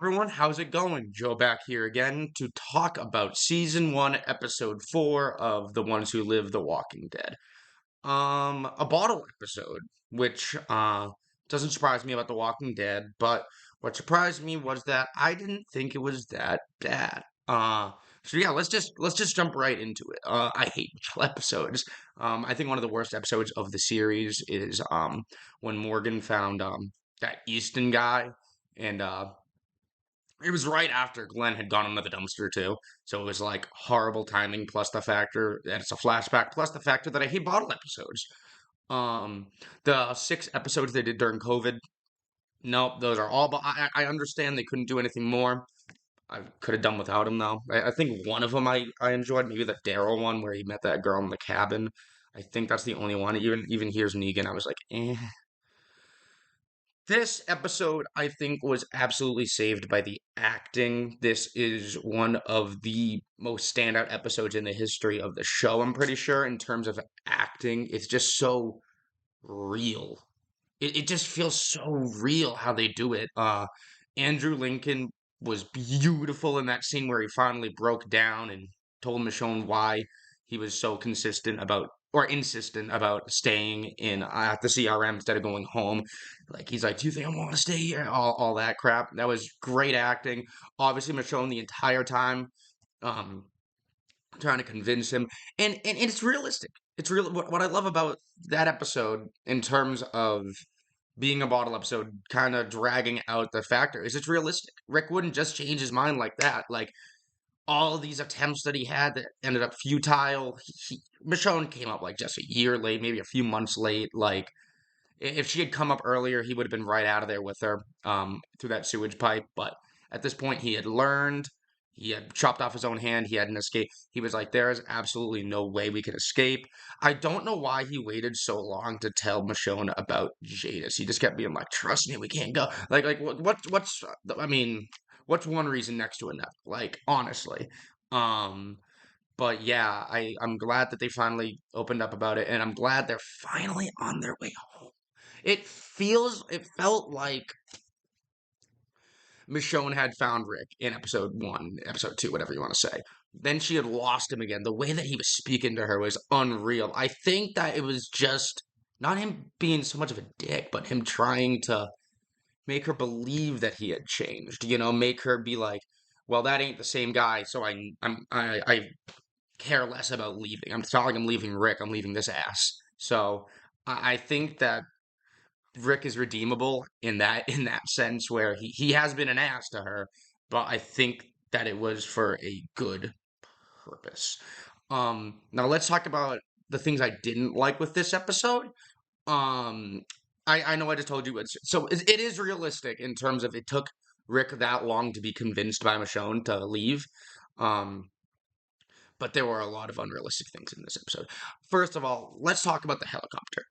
Everyone, how's it going? Joe back here again to talk about season 1, episode 4 of The Ones Who Live the Walking Dead. A bottle episode, which doesn't surprise me about The Walking Dead, but what surprised me was that I didn't think it was that bad. So yeah, let's just jump right into it. I hate bottle episodes. I think one of the worst episodes of the series is when Morgan found that Easton guy and it was right after Glenn had gone into the dumpster too. So it was like horrible timing plus the factor that it's a flashback plus the factor that I hate bottle episodes. Um the 6 episodes they did during COVID, nope, those are all I understand they couldn't do anything more. I could have done without him though. I think one of them I enjoyed, maybe the Daryl one where he met that girl in the cabin. I think that's the only one. Even here's Negan. I was like, eh. This episode, I think, was absolutely saved by the acting. This is one of the most standout episodes in the history of the show, I'm pretty sure, in terms of acting. It's just so real. It just feels so real how they do it. Andrew Lincoln was beautiful in that scene where he finally broke down and told Michonne why he was so consistent about or insistent about staying in at the CRM instead of going home. Like he's like, "Do you think I want to stay here?" All that crap. That was great acting. Obviously, Michonne the entire time, um, trying to convince him, and it's realistic. It's real. What I love about that episode in terms of being a bottle episode, kind of dragging out the factor, is it's realistic. Rick wouldn't just change his mind like that. Like all these attempts that he had that ended up futile. Michonne came up like just a year late, maybe a few months late. Like if she had come up earlier, he would have been right out of there with her through that sewage pipe. But at this point, he had learned. He had chopped off his own hand. He had an escape. He was like, "There is absolutely no way we can escape." I don't know why he waited so long to tell Michonne about Jadis. He just kept being like, "Trust me, we can't go." Like what's? I mean, what's one reason next to another? Like honestly, um, but yeah, I'm glad that they finally opened up about it, and I'm glad they're finally on their way home. It felt like Michonne had found Rick in episode 1, episode 2, whatever you want to say. Then she had lost him again. The way that he was speaking to her was unreal. I think that it was just not him being so much of a dick, but him trying to make her believe that he had changed. Make her be like, "Well, that ain't the same guy, so I care less about leaving. It's not like I'm leaving Rick. I'm leaving this ass." So I think that Rick is redeemable in that sense where he has been an ass to her, but I think that it was for a good purpose. Now let's talk about the things I didn't like with this episode. Um, I know I just told you it is realistic in terms of it took Rick that long to be convinced by Michonne to leave. Um, but there were a lot of unrealistic things in this episode. First of all, let's talk about the helicopter.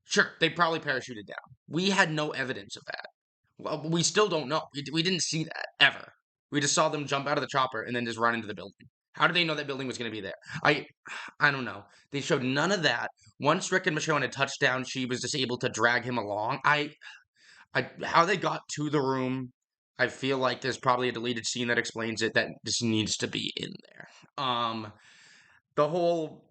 Sure, they probably parachuted down. We had no evidence of that. Well, we still don't know. We didn't see that ever. We just saw them jump out of the chopper and then just run into the building. How did they know that building was going to be there? I don't know. They showed none of that. Once Rick and Michonne had touched down, she was just able to drag him along. How they got to the room, I feel like there's probably a deleted scene that explains it that just needs to be in there. The whole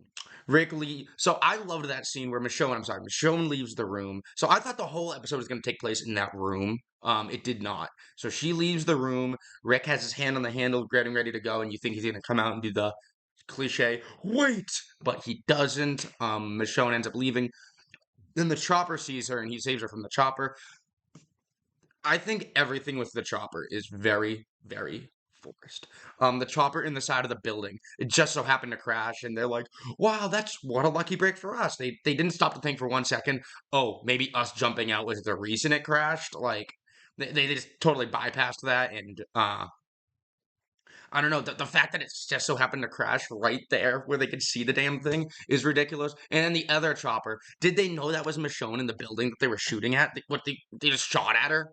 Rick Lee. So I loved that scene where Michonne leaves the room. So I thought the whole episode was going to take place in that room. It did not. So she leaves the room. Rick has his hand on the handle, getting ready to go, and you think he's going to come out and do the cliche, "Wait," but he doesn't. Michonne ends up leaving. Then the chopper sees her and he saves her from the chopper. I think everything with the chopper is very, very forced. The chopper in the side of the building, it just so happened to crash, and they're like, "Wow, that's what a lucky break for us." They didn't stop to think for 1 second. Oh, maybe us jumping out was the reason it crashed. Like they just totally bypassed that, and I don't know. The fact that it just so happened to crash right there where they could see the damn thing is ridiculous. And then the other chopper, did they know that was Michonne in the building that they were shooting at? They just shot at her?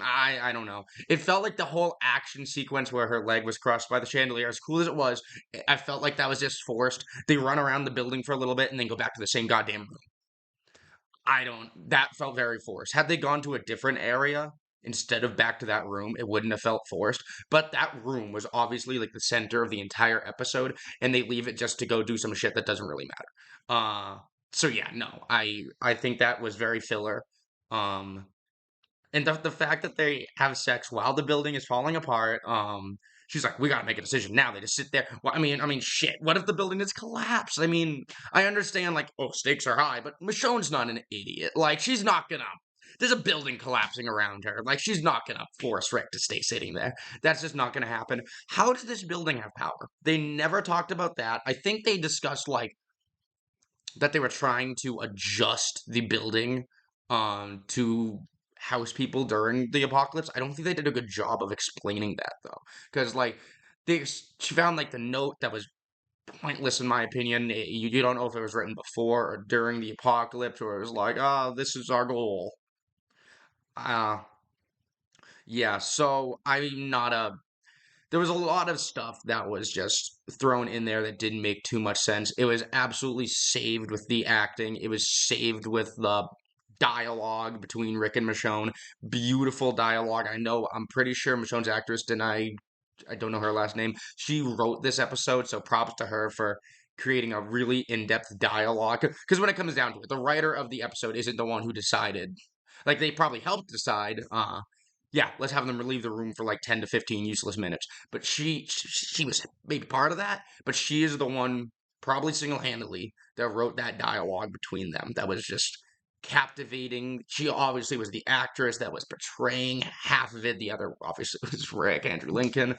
I don't know. It felt like the whole action sequence where her leg was crushed by the chandelier, as cool as it was, I felt like that was just forced. They run around the building for a little bit and then go back to the same goddamn room. I don't. That felt very forced. Had they gone to a different area, instead of back to that room, it wouldn't have felt forced. But that room was obviously like the center of the entire episode, and they leave it just to go do some shit that doesn't really matter. So yeah, no, I think that was very filler. Um, and the fact that they have sex while the building is falling apart, she's like, we gotta make a decision now. They just sit there. Well, I mean, shit. What if the building is collapsed? I mean, I understand, like, oh, stakes are high, but Michonne's not an idiot. Like, she's not gonna. There's a building collapsing around her. Like, she's not gonna force Rick to stay sitting there. That's just not gonna happen. How does this building have power? They never talked about that. I think they discussed, like, that they were trying to adjust the building to house people during the apocalypse. I don't think they did a good job of explaining that though, because like she found like the note that was pointless in my opinion. You don't know if it was written before or during the apocalypse, or it was like, oh, this is our goal. Uh yeah, so I'm not a there was a lot of stuff that was just thrown in there that didn't make too much sense. It was absolutely saved with the acting. It was saved with the dialogue between Rick and Michonne. Beautiful dialogue. I'm pretty sure Michonne's actress, I don't know her last name. She wrote this episode, so props to her for creating a really in-depth dialogue. Because when it comes down to it, the writer of the episode isn't the one who decided. Like, they probably helped decide, yeah, let's have them relieve the room for like 10 to 15 useless minutes. But she was maybe part of that, but she is the one, probably single-handedly, that wrote that dialogue between them. That was just captivating. She obviously was the actress that was portraying half of it. The other obviously was Rick, Andrew Lincoln.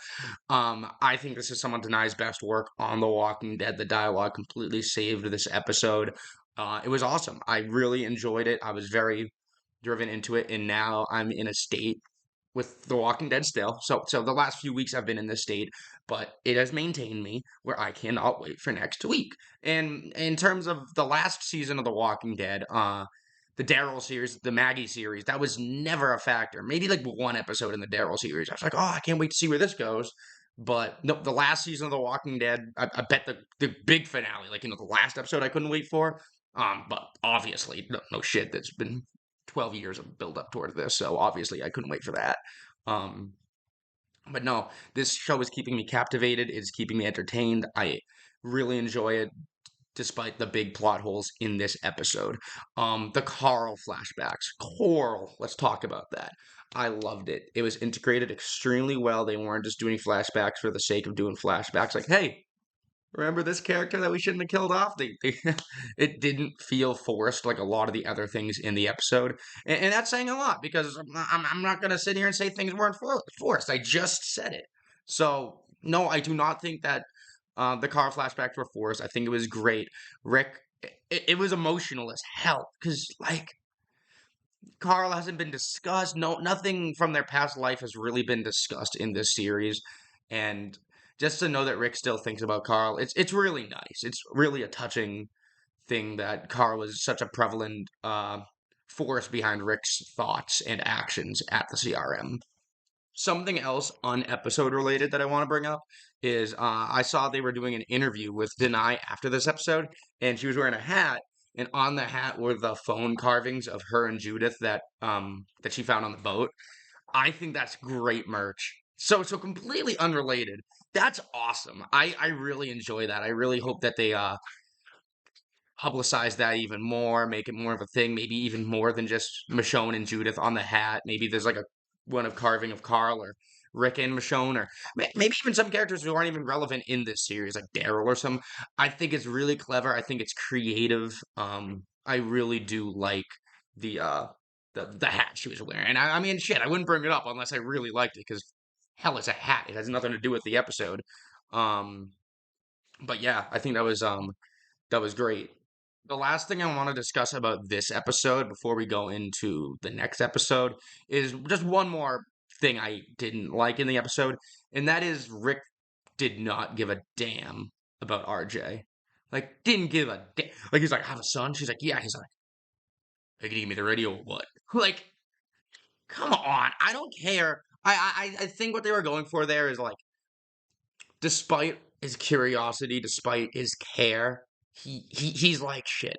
I think this is someone Denai's best work on The Walking Dead. The dialogue completely saved this episode. It was awesome. I really enjoyed it. I was very driven into it, and now I'm in a state with The Walking Dead still. So the last few weeks I've been in this state, but it has maintained me where I cannot wait for next week. And in terms of the last season of The Walking Dead, the Daryl series, the Maggie series, that was never a factor. Maybe like one episode in the Daryl series. I was like, oh, I can't wait to see where this goes. But no, the last season of The Walking Dead, I bet the big finale, like the last episode, I couldn't wait for. But obviously, no shit. That's been 12 years of build up toward this, so obviously I couldn't wait for that. Um, but no, this show is keeping me captivated. It's keeping me entertained. I really enjoy it, despite the big plot holes in this episode. The Carl flashbacks. Coral, let's talk about that. I loved it. It was integrated extremely well. They weren't just doing flashbacks for the sake of doing flashbacks. Like, hey, remember this character that we shouldn't have killed off? It didn't feel forced like a lot of the other things in the episode, and that's saying a lot because I'm not gonna sit here and say things weren't forced. I just said it. So no, I do not think that the car flashbacks were forced. I think it was great. Rick, it was emotional as hell because like Carl hasn't been discussed. No, nothing from their past life has really been discussed in this series, and just to know that Rick still thinks about Carl, it's really nice. It's really a touching thing that Carl was such a prevalent force behind Rick's thoughts and actions at the CRM. Something else unepisode related that I want to bring up is I saw they were doing an interview with Denai after this episode, and she was wearing a hat, and on the hat were the phone carvings of her and Judith that she found on the boat. I think that's great merch. So completely unrelated. That's awesome. I really enjoy that. I really hope that they publicize that even more, make it more of a thing, maybe even more than just Michonne and Judith on the hat. Maybe there's like a one of carving of Carl or Rick and Michonne, or maybe even some characters who aren't even relevant in this series, like Daryl or some. I think it's really clever. I think it's creative. I really do like the uh the hat she was wearing. And I mean, shit, I wouldn't bring it up unless I really liked it because hell, it's a hat. It has nothing to do with the episode. Um, but yeah, I think that was great. The last thing I want to discuss about this episode before we go into the next episode is just one more thing I didn't like in the episode, and that is Rick did not give a damn about RJ. Like, didn't give a damn. Like, he's like, I have a son? She's like, yeah. He's like, hey, can you give me the radio or what? Like, come on. I don't care. I think what they were going for there is like, despite his curiosity, despite his care, he's like shit.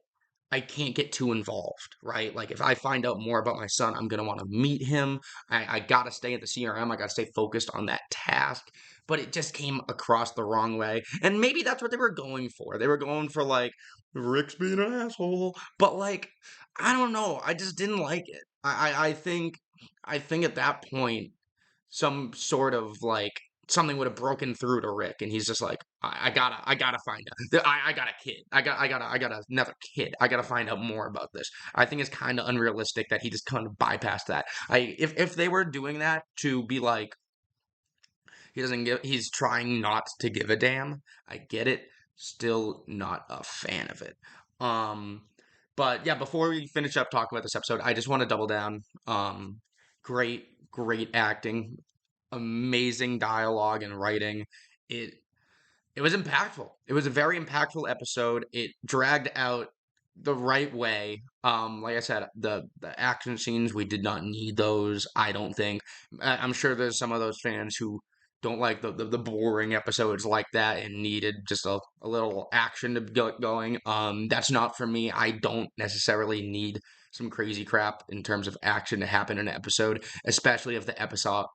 I can't get too involved, right? Like if I find out more about my son, I'm gonna want to meet him. I gotta stay at the CRM. I gotta stay focused on that task. But it just came across the wrong way. And maybe that's what they were going for. They were going for like Rick's being an asshole. But like, I don't know. I just didn't like it. I think at that point some sort of like something would have broken through to Rick, and he's just like, I gotta find out. I got a kid. I got another kid. I gotta find out more about this. I think it's kind of unrealistic that he just kind of bypassed that. If they were doing that to be like he's trying not to give a damn. I get it. Still not a fan of it. Um, but yeah, before we finish up talking about this episode, I just want to double down. Great acting, amazing dialogue and writing. It it was impactful. It was a very impactful episode. It dragged out the right way. Like I said, the action scenes, we did not need those. I don't think. I'm sure there's some of those fans who don't like the boring episodes like that and needed just a little action to get going. That's not for me. I don't necessarily need some crazy crap in terms of action to happen in an episode, especially if the episode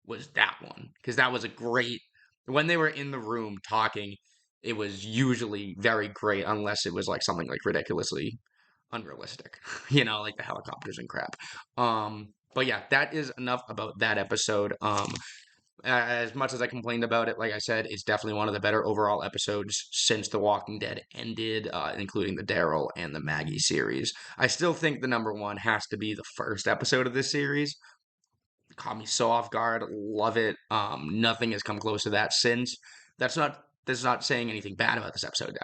was that one, because that was a great when they were in the room talking, it was usually very great, unless it was like something like ridiculously unrealistic, like the helicopters and crap. But yeah, that is enough about that episode. As much as I complained about it, like I said, it's definitely one of the better overall episodes since The Walking Dead ended, including the Daryl and the Maggie series. I still think the number one has to be the first episode of this series. Caught me so off guard. Love it. Nothing has come close to that since. That's not saying anything bad about this episode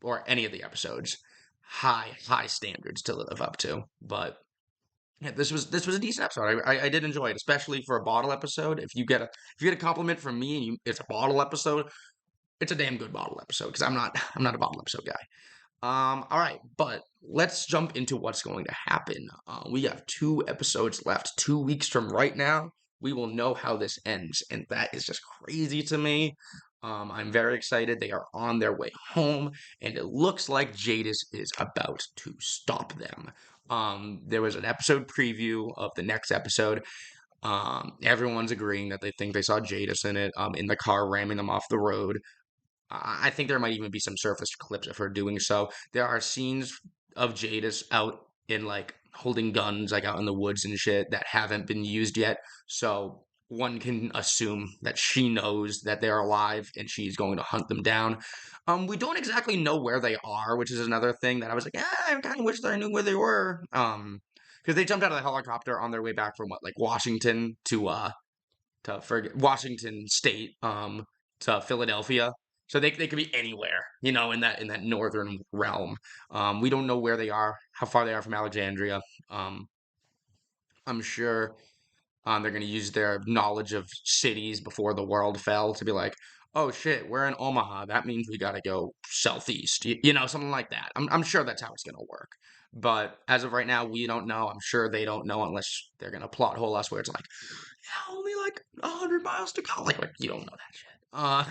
or any of the episodes. High standards to live up to. But yeah, this was a decent episode. I did enjoy it, especially for a bottle episode. If you get a compliment from me and it's a bottle episode, it's a damn good bottle episode because I'm not a bottle episode guy. All right, but let's jump into what's going to happen. We have 2 episodes left. 2 weeks from right now, we will know how this ends, and that is just crazy to me. I'm very excited. They are on their way home, and it looks like Jadis is about to stop them. There was an episode preview of the next episode. Everyone's agreeing that they think they saw Jadis in it, in the car ramming them off the road. I think there might even be some surface clips of her doing so. There are scenes of Jadis out in like holding guns, like out in the woods and shit, that haven't been used yet. So one can assume that she knows that they're alive and she's going to hunt them down. We don't exactly know where they are, which is another thing that I was like, I kind of wish I knew where they were. Because they jumped out of the helicopter on their way back from what, like Washington to Washington State, to Philadelphia. So they could be anywhere, in that northern realm. We don't know where they are, how far they are from Alexandria. Um, I'm sure they're going to use their knowledge of cities before the world fell to be like, oh shit, we're in Omaha. That means we got to go southeast, something like that. I'm sure that's how it's going to work. But as of right now, we don't know. I'm sure they don't know unless they're going to plot hole us where it's like, yeah, only like 100 miles to go. Like you don't know that shit.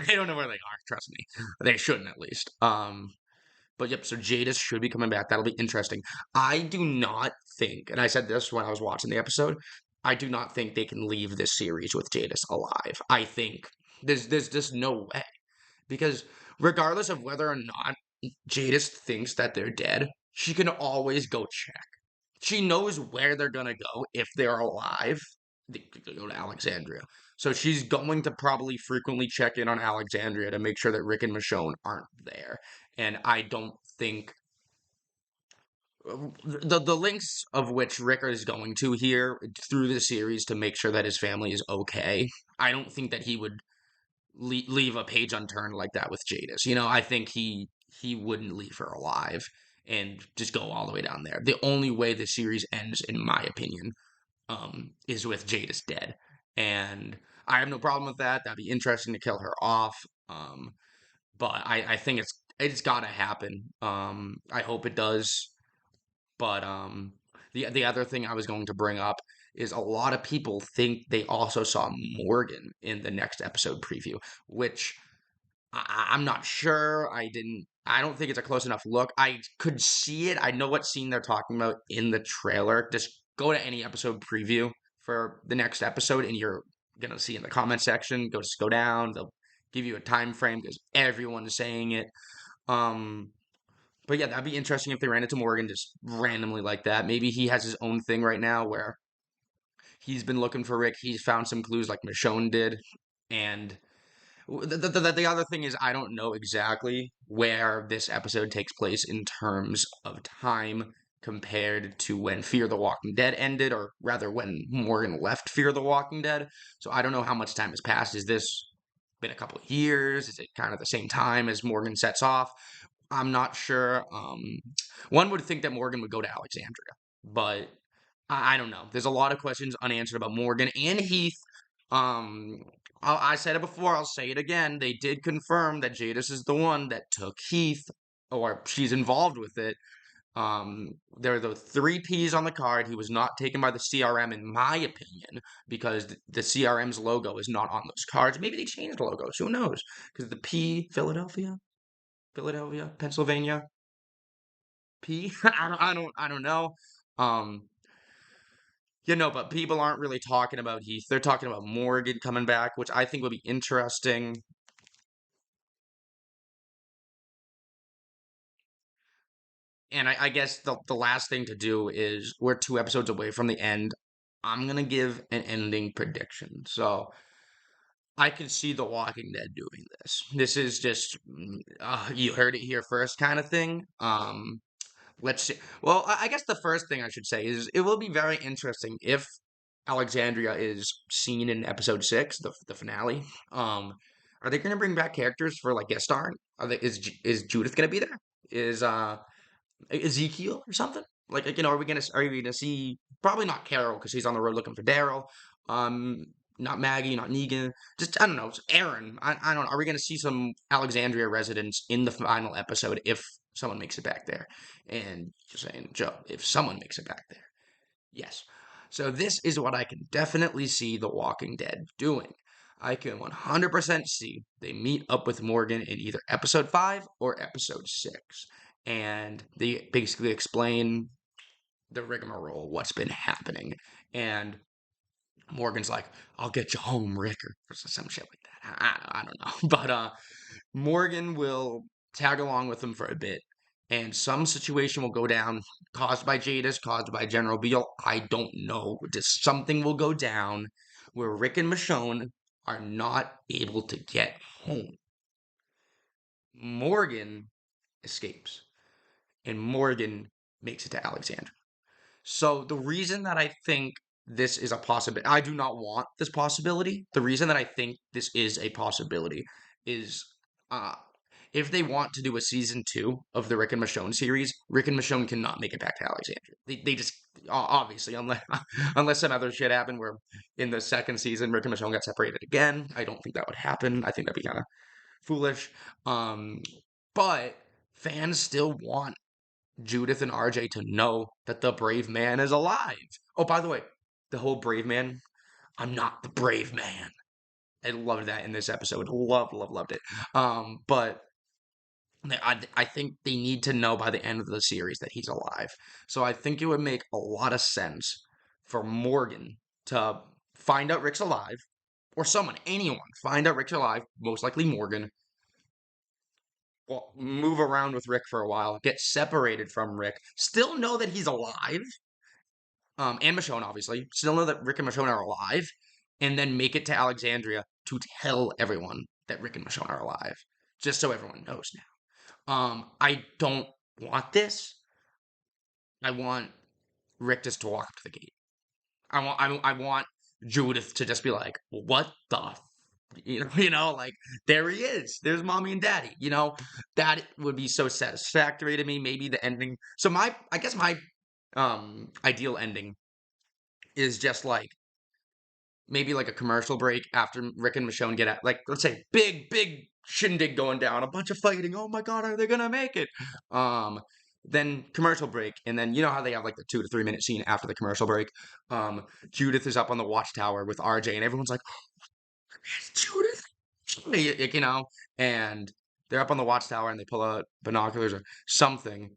They don't know where they are. Trust me. They shouldn't at least. But yep. So Jadis should be coming back. That'll be interesting. I do not think, and I said this when I was watching the episode. I do not think they can leave this series with Jadis alive. I think there's just no way because regardless of whether or not Jadis thinks that they're dead, she can always go check. She knows where they're gonna go if they're alive. They could go to Alexandria. So she's going to probably frequently check in on Alexandria to make sure that Rick and Michonne aren't there. And I don't think the links of which Rick is going to here through the series to make sure that his family is okay. I don't think that he would leave a page unturned like that with Jadis. I think he wouldn't leave her alive and just go all the way down there. The only way the series ends, in my opinion, is with Jadis dead, and I have no problem with that. That'd be interesting to kill her off. But I think it's got to happen. I hope it does. But the other thing I was going to bring up is a lot of people think they also saw Morgan in the next episode preview, which I'm not sure. I didn't I don't think it's a close enough look. I could see it. I know what scene they're talking about in the trailer. Just go to any episode preview for the next episode, and you're gonna see in the comment section. Just go down. They'll give you a time frame because everyone's saying it. Um, but yeah, that'd be interesting if they ran into Morgan just randomly like that. Maybe he has his own thing right now where he's been looking for Rick. He's found some clues like Michonne did, and the other thing is, I don't know exactly where this episode takes place in terms of time compared to when Fear the Walking Dead ended, or rather when Morgan left Fear the Walking Dead. So I don't know how much time has passed. Is this been a couple of years? Is it kind of the same time as Morgan sets off? I'm not sure. One would think that Morgan would go to Alexandria, but I don't know. There's a lot of questions unanswered about Morgan and Heath. Um, I said it before, I'll say it again. They did confirm that Jadis is the one that took Heath, or she's involved with it. There are the three P's on the card. He was not taken by the CRM, in my opinion, because the CRM's logo is not on those cards. Maybe they changed logos. Who knows? Because the P, Philadelphia, Pennsylvania, P. I don't know. Um, but people aren't really talking about Heath. They're talking about Morgan coming back, which I think would be interesting. And I guess the last thing to do is we're 2 episodes away from the end. I'm gonna give an ending prediction. So I can see The Walking Dead doing this. This is just you heard it here first kind of thing. Let's see. Well, I guess the first thing I should say is it will be very interesting if Alexandria is seen in episode 6, the finale. Are they going to bring back characters for like guest starring? Is Judith going to be there? Is Ezekiel or something? Are we gonna see probably not Carol because he's on the road looking for Daryl. Um, Not Maggie, not Negan. Just I don't know, Aaron. I don't know. Are we gonna see some Alexandria residents in the final episode if someone makes it back there? And just saying, Joe, if someone makes it back there, yes. So this is what I can definitely see The Walking Dead doing. I can 100% see they meet up with Morgan in either episode 5 or episode 6. And they basically explain the rigmarole, what's been happening. And Morgan's like, I'll get you home, Rick, or some shit like that. I don't know. But Morgan will tag along with them for a bit, and some situation will go down caused by Jadis, caused by General Beale. I don't know. Just something will go down where Rick and Michonne are not able to get home. Morgan escapes, and Morgan makes it to Alexandria. So the reason that I think this is a possibility, I do not want this possibility. The reason that I think this is a possibility is uh, if they want to do a season 2 of the Rick and Michonne series, Rick and Michonne cannot make it back to Alexandria. They just obviously unless some other shit happened where in the second season Rick and Michonne got separated again. I don't think that would happen. I think that'd be kind of foolish. Um, but fans still want Judith and RJ to know that the brave man is alive. Oh, by the way, the whole brave man, I'm not the brave man. I loved that in this episode. Loved it. But I think they need to know by the end of the series that he's alive. So I think it would make a lot of sense for Morgan to find out Rick's alive, or anyone, find out Rick's alive, most likely Morgan, well, move around with Rick for a while, get separated from Rick, still know that he's alive, and Michonne, obviously, still know that Rick and Michonne are alive, and then make it to Alexandria to tell everyone that Rick and Michonne are alive, just so everyone knows now. I don't want this. I want Rick just to walk up to the gate. I want Judith to just be like, "What the like there he is. There's mommy and daddy. That would be so satisfactory to me. Maybe the ending. So I guess my ideal ending is just like maybe like a commercial break after Rick and Michonne get out. Like let's say big shindig going down, a bunch of fighting. Oh my god, are they gonna make it? Um, then commercial break, and then you know how they have like the 2 to 3 minute scene after the commercial break. Judith is up on the watchtower with RJ, and everyone's like, Judith, and they're up on the watchtower and they pull out binoculars or something,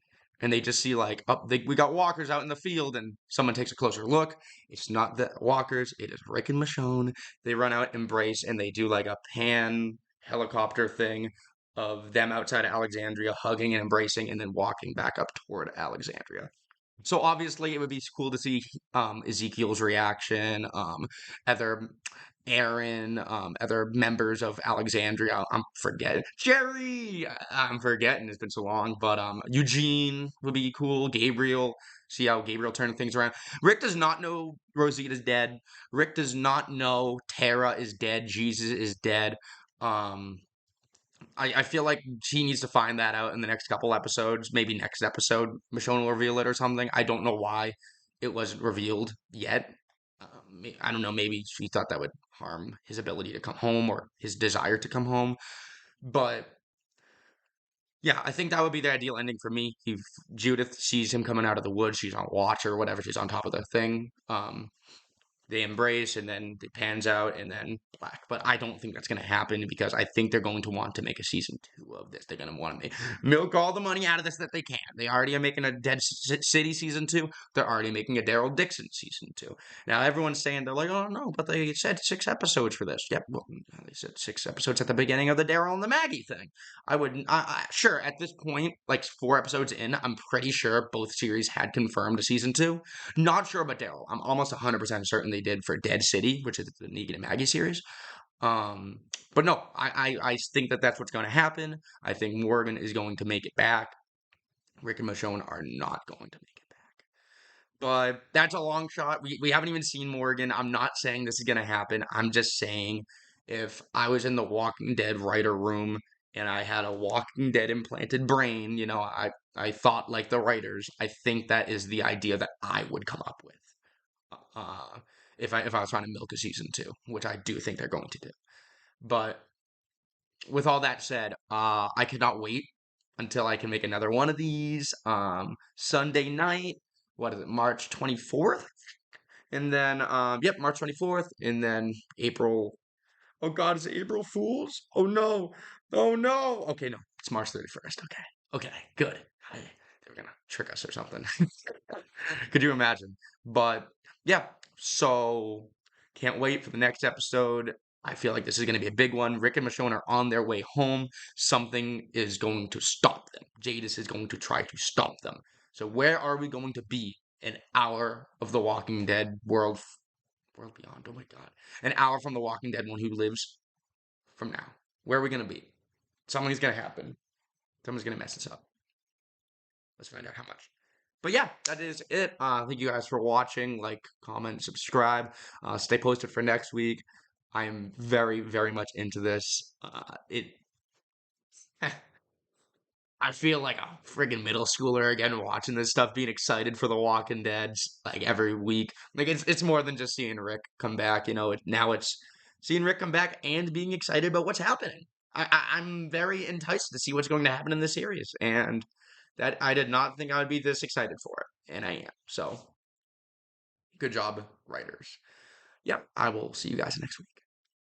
and they just see like up we got walkers out in the field, and someone takes a closer look. It's not the walkers, it is Rick and Michonne. They run out, embrace, and they do like a pan helicopter thing of them outside of Alexandria hugging and embracing and then walking back up toward Alexandria. So obviously it would be cool to see Ezekiel's reaction, other Aaron, other members of Alexandria. I'm forgetting Jerry. I'm forgetting. It's been so long, but Eugene would be cool. Gabriel. See how Gabriel turned things around. Rick does not know Rosita's dead. Rick does not know Tara is dead. Jesus is dead. Um, I feel like she needs to find that out in the next couple episodes. Maybe next episode, Michonne will reveal it or something. I don't know why it wasn't revealed yet. I don't know. Maybe she thought that would harm his ability to come home or his desire to come home. But yeah, I think that would be the ideal ending for me. If Judith sees him coming out of the woods, she's on watch or whatever. She's on top of the thing. They embrace and then it pans out and then black. But I don't think that's going to happen because I think they're going to want to make a season 2 of this. They're going to want to milk all the money out of this that they can. They already are making a Dead City season 2. They're already making a Daryl Dixon season 2. Now everyone's saying they're like, oh no, but they said 6 episodes for this. Yep, well, they said 6 episodes at the beginning of the Daryl and the Maggie thing. I wouldn't. Sure, at this point, like 4 episodes in, I'm pretty sure both series had confirmed a season 2. Not sure about Daryl. I'm almost 100% certain they did for Dead City, which is the Negan and Maggie series. Um, but no, I think that that's what's going to happen. I think Morgan is going to make it back. Rick and Michonne are not going to make it back. But that's a long shot. We haven't even seen Morgan. I'm not saying this is going to happen. I'm just saying if I was in the Walking Dead writer room and I had a Walking Dead implanted brain, I thought like the writers. I think that is the idea that I would come up with. Uh, if I was trying to milk a season 2, which I do think they're going to do. But with all that said, I cannot wait until I can make another one of these. Sunday night, what is it, March 24th? And then, yep, March 24th. And then April. Oh God, is it April Fools? Oh no. Oh no. Okay, no, it's March 31st. Okay, good. They were gonna trick us or something. Could you imagine? But yeah, so can't wait for the next episode. I feel like this is going to be a big one. Rick and Michonne are on their way home. Something is going to stop them. Jadis is going to try to stop them. So where are we going to be an hour of The Walking Dead world beyond? Oh my God. An hour from The Walking Dead, one who lives from now. Where are we going to be? Something's going to happen. Someone's going to mess us up. Let's find out how much. But yeah, that is it. Thank you guys for watching. Like, comment, subscribe. Stay posted for next week. I am very, very much into this. I feel like a friggin' middle schooler again watching this stuff, being excited for The Walking Dead like every week. Like it's more than just seeing Rick come back. Now it's seeing Rick come back and being excited about what's happening. I'm very enticed to see what's going to happen in this series, and that I did not think I would be this excited for it, and I am. So, good job, writers. Yeah, I will see you guys next week.